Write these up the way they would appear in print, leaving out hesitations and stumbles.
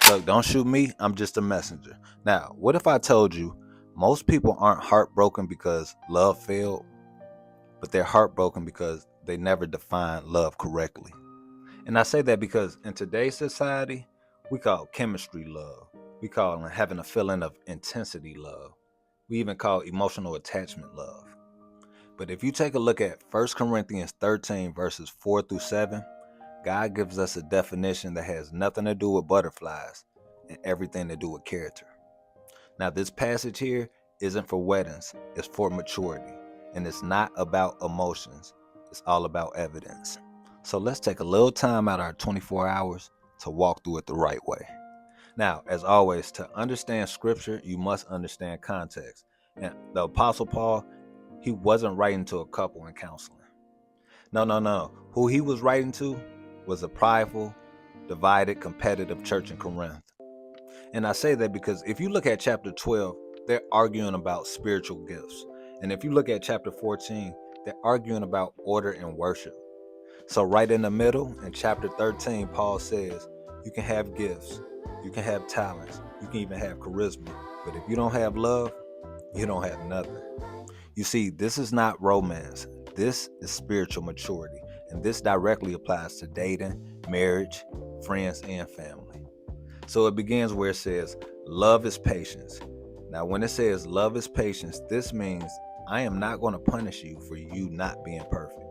Look, don't shoot me. I'm just a messenger. Now, what if I told you most people aren't heartbroken because love failed, but they're heartbroken because they never defined love correctly? And I say that because in today's society, we call chemistry love. We call having a feeling of intensity love. We even call emotional attachment love. But if you take a look at 1 Corinthians 13, verses 4 through 7, God gives us a definition that has nothing to do with butterflies and everything to do with character. Now, this passage here isn't for weddings, it's for maturity. And it's not about emotions, it's all about evidence. So let's take a little time out of our 24 hours to walk through it the right way. Now, as always, to understand scripture, you must understand context. And the Apostle Paul, he wasn't writing to a couple in counseling. No. Who he was writing to was a prideful, divided, competitive church in Corinth. And I say that because if you look at chapter 12, they're arguing about spiritual gifts. And if you look at chapter 14, they're arguing about order and worship. So right in the middle, in chapter 13, Paul says, you can have gifts, you can have talents, you can even have charisma. But if you don't have love, you don't have nothing. You see, this is not romance. This is spiritual maturity. And this directly applies to dating, marriage, friends, and family. So it begins where it says, love is patience. Now, when it says love is patience, this means I am not going to punish you for you not being perfect.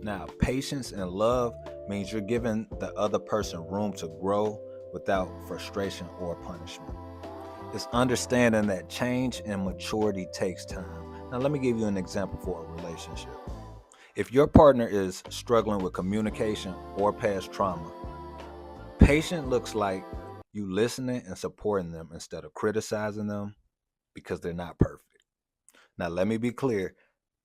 Now, patience and love means you're giving the other person room to grow without frustration or punishment. It's understanding that change and maturity takes time. Now, let me give you an example for a relationship. If your partner is struggling with communication or past trauma, patient looks like you listening and supporting them instead of criticizing them because they're not perfect. Now, let me be clear.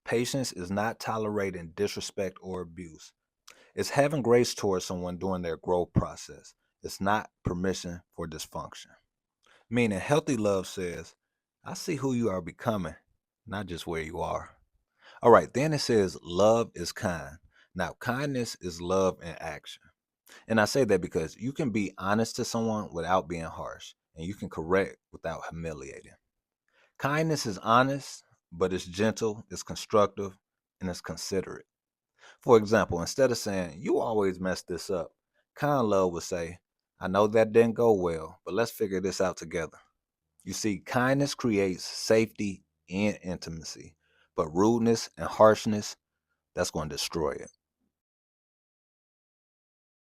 Patience is not tolerating disrespect or abuse. It's having grace towards someone during their growth process. It's not permission for dysfunction. Meaning, healthy love says, I see who you are becoming, not just where you are. All right, then it says, love is kind. Now, kindness is love in action. And I say that because you can be honest to someone without being harsh, and you can correct without humiliating. Kindness is honest, but it's gentle, it's constructive, and it's considerate. For example, instead of saying, you always mess this up, kind love would say, I know that didn't go well, but let's figure this out together. You see, kindness creates safety and intimacy, but rudeness and harshness, that's going to destroy it.